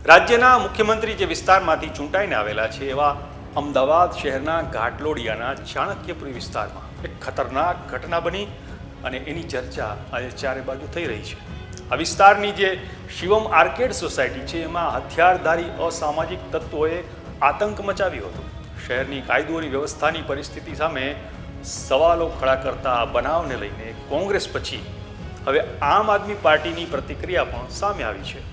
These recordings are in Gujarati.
રાજ્યના મુખ્યમંત્રી જે વિસ્તારમાંથી ચૂંટાઈને આવેલા છે એવા અમદાવાદ શહેરના ઘાટલોડિયાના ચાણક્યપુરી વિસ્તારમાં એક ખતરનાક ઘટના બની અને એની ચર્ચા આજે ચારે બાજુ થઈ રહી છે. આ વિસ્તારની જે શિવમ આર્કેડ સોસાયટી છે એમાં હથિયારધારી અસામાજિક તત્વોએ આતંક મચાવ્યો હતો. શહેરની કાયદોની વ્યવસ્થાની પરિસ્થિતિ સામે સવાલો ખડા કરતા આ બનાવને લઈને કોંગ્રેસ પછી હવે આમ આદમી પાર્ટીની પ્રતિક્રિયા પણ સામે આવી છે.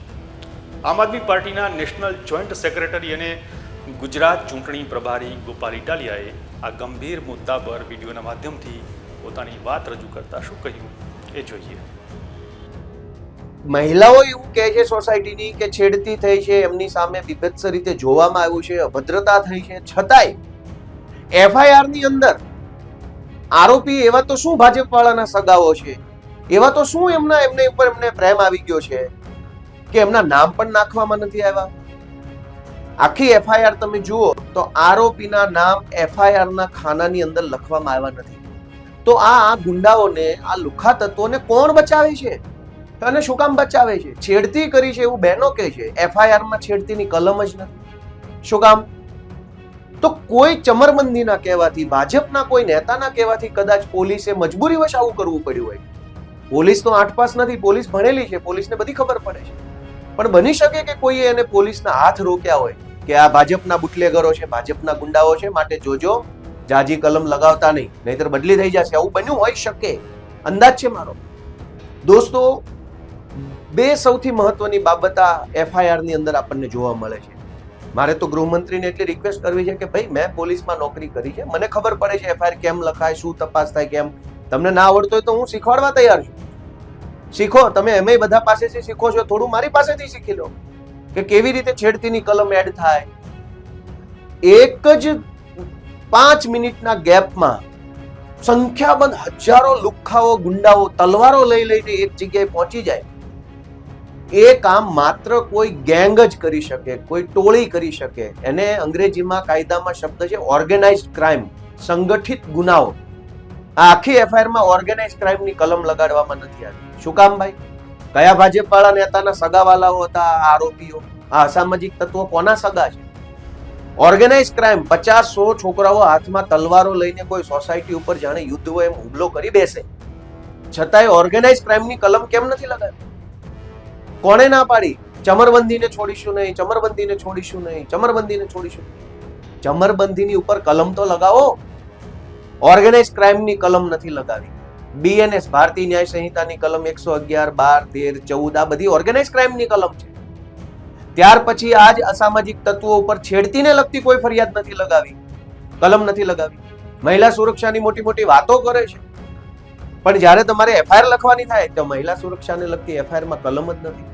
આમ આદમી પાર્ટીના નેશનલ જોઈન્ટ સેક્રેટરી અને ગુજરાત ચૂંટણી પ્રભારી ગોપાલ ઇટાલિયાએ આ ગંભીર મુદ્દા પર વિડીયોના માધ્યમથી પોતાની વાત રજૂ કરતા શું કહ્યું એ જોઈએ. મહિલાઓ એવું કહે છે સોસાયટીની કે છેડતી થઈ છે, એમની સામે વિભત્સ રીતે જોવામાં આવ્યું છે, અભદ્રતા થઈ છે, છતાંય એફઆઈઆર ની અંદર આરોપી એવા તો શું ભાજપ વાળાના સગાઓ છે, એવા તો શું એમને પ્રેમ આવી ગયો છે કે એમના નામ પણ નાખવામાં નથી આવ્યા. આખી એફઆઈઆર તમે જુઓ તો આરોપીના નામ એફઆઈઆર ના ખાનાની અંદર લખવામાં આવ્યા નથી. તો આ ગુંડાઓને, આ લુખ્ખા તત્વોને કોણ બચાવે છે અને શું કામ બચાવે છે? છેડતી કરી છે એવું બહેનો કહે છે. એફઆઈઆર માં છેડતીની કલમ જ નથી. શું કામ? તો કોઈ ચમરબંધીના કહેવાથી, ભાજપના કોઈ નેતાના કહેવાથી કદાચ પોલીસે મજબૂરીવશ આવું કરવું પડ્યું હોય. પોલીસ તો 8 પાસ નથી, પોલીસ ભણેલી છે, પોલીસને બધી ખબર પડે છે. પણ બની શકે કે કોઈએ એને પોલીસના હાથ રોક્યા હોય કે આ ભાજપના બુટલેગરો છે, ભાજપના ગુંડાઓ છે, માટે જોજો, જાજી કલમ લગાવતા નહીં, નહીતર બદલી થઈ જશે. આવું બન્યું હોઈ શકે, અંદાજ છે મારો. દોસ્તો, બે સૌથી મહત્વની બાબત આ એફઆઈઆર ની અંદર આપણને જોવા મળે છે. મારે તો ગૃહમંત્રીને એટલી રિક્વેસ્ટ કરવી છે કે ભાઈ, મેં પોલીસમાં નોકરી કરી છે, મને ખબર પડે છે એફઆઈઆર કેમ લખાય, શું તપાસ થાય, કેમ. તમને ના આવડતો હોય તો હું શીખવાડવા તૈયાર છું. શીખો, તમે એમ બધા પાસેથી શીખો છો, થોડું મારી પાસેથી શીખી લો કે કેવી રીતે છેડતીની કલમ એડ થાય. એક જ 5 મિનિટના ગેપમાં સંખ્યાબંધ હજારો લુખ્ખાઓ, ગુંડાઓ તલવારો લઈ લઈને એક જગ્યાએ પહોંચી જાય. એ કામ માત્ર કોઈ ગેંગ જ કરી શકે, કોઈ ટોળી કરી શકે. એને અંગ્રેજીમાં કાયદામાં શબ્દ છે ઓર્ગેનાઇઝડ ક્રાઇમ, સંગઠિત ગુનાઓ. આ આખી એફઆઈઆર માં ઓર્ગેનાઇઝ ક્રાઇમની કલમ લગાડવામાં નથી આવી. શું કામ ભાઈ? કયા ભાજપ વાળા નેતાના સગાવાલાઓ હતા આ આરોપીઓ? આ અસામાજિક તત્વો કોના સગા છે? ઓર્ગેનાઇઝ ક્રાઇમ, 50-100 છોકરાઓ હાથમાં તલવારો લઈને કોઈ સોસાયટી ઉપર જાણે યુદ્ધ હોય એમ હુમલો કરી બેસે, છતાંય ઓર્ગેનાઇઝ ક્રાઇમની કલમ કેમ નથી લગાવી? કોણે ના પાડી? ચમરબંધીને છોડીશું નહીં, ચમરબંધીને છોડીશું નહીં, ચમરબંધીને છોડીશું. ચમરબંધીની ઉપર કલમ તો લગાવો. ઓર્ગેનાઇઝ ક્રાઇમની કલમ નથી લગાવી. બીએનએસ, ભારતીય ન્યાય સંહિતાની કલમ 111, 12, 13, 14 આ બધી ઓર્ગેનાઇઝ ક્રાઇમની કલમ છે. ત્યાર પછી આજ અસામાજિક તત્વો ઉપર છેડતીને લગતી કોઈ ફરિયાદ નથી લગાવી, કલમ નથી લગાવી. મહિલા સુરક્ષાની મોટી મોટી વાતો કરે છે, પણ જ્યારે તમારે એફઆઈઆર લખવાની થાય તો મહિલા સુરક્ષાને લગતી એફઆઈઆરમાં કલમ જ નથી.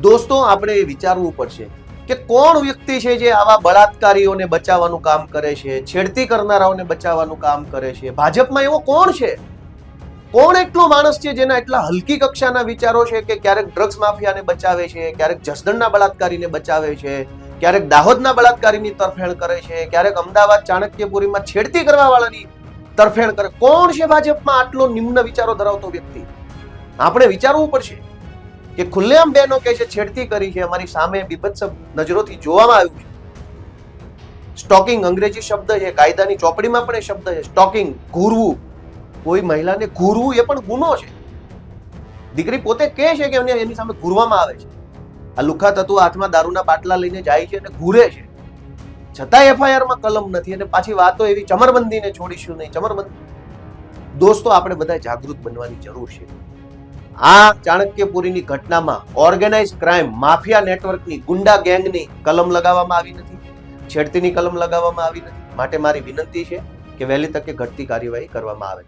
દોસ્તો, આપણે એ વિચારવું પડશે કે કોણ વ્યક્તિ છે જે આવા બળાત્કારીઓને બચાવવાનું કામ કરે છે, છેડતી કરનારાઓને બચાવવાનું કામ કરે છે. ભાજપમાં એવો કોણ છે? કોણ એટલો માણસ છે જેના એટલા હલકી કક્ષાના વિચારો છે કે ક્યારેક ડ્રગ્સ માફિયાને બચાવે છે, ક્યારેક જસદણના બળાત્કારીને બચાવે છે, ક્યારેક દાહોદના બળાત્કારીની તરફેણ કરે છે, ક્યારેક અમદાવાદ ચાણક્યપુરીમાં છેડતી કરવા વાળાની તરફેણ કરે. કોણ છે ભાજપમાં આટલો નિમ્ન વિચારો ધરાવતો વ્યક્તિ? આપણે વિચારવું પડશે કે ખુલ્લેઆમ બહેનો કહે છે છેડતી કરી છે, અમારી સામે બીભત્સ નજરોથી જોવામાં આવ્યું છે. સ્ટોકિંગ અંગ્રેજી શબ્દ છે, કાયદાની ચોપડીમાં પણ એ શબ્દ છે, સ્ટોકિંગ, ઘૂરવું. કોઈ મહિલાને ઘૂરવું એ પણ ગુનો છે. દીકરી પોતે કહે છે કે એની સામે ઘૂરવામાં આવે છે. આ લુખ્ખા તત્વો હાથમાં દારૂના બાટલા લઈને જાય છે અને ઘૂરે છે, છતાં એફઆઈઆર માં કલમ નથી. અને પાછી વાતો એવી, ચમરબંધીને છોડીશું નહીં, ચમરબંધી. દોસ્તો, આપણે બધા જાગૃત બનવાની જરૂર છે. આ ચાણક્યપુરીની ઘટનામાં ઓર્ગેનાઇઝ ક્રાઇમ, માફિયા નેટવર્કની, ગુંડા ગેંગની કલમ લગાવવામાં આવી નથી, છેડતીની કલમ લગાવવામાં આવી નથી. માટે મારી વિનંતી છે કે વહેલી તકે ઘટતી કાર્યવાહી કરવામાં આવે.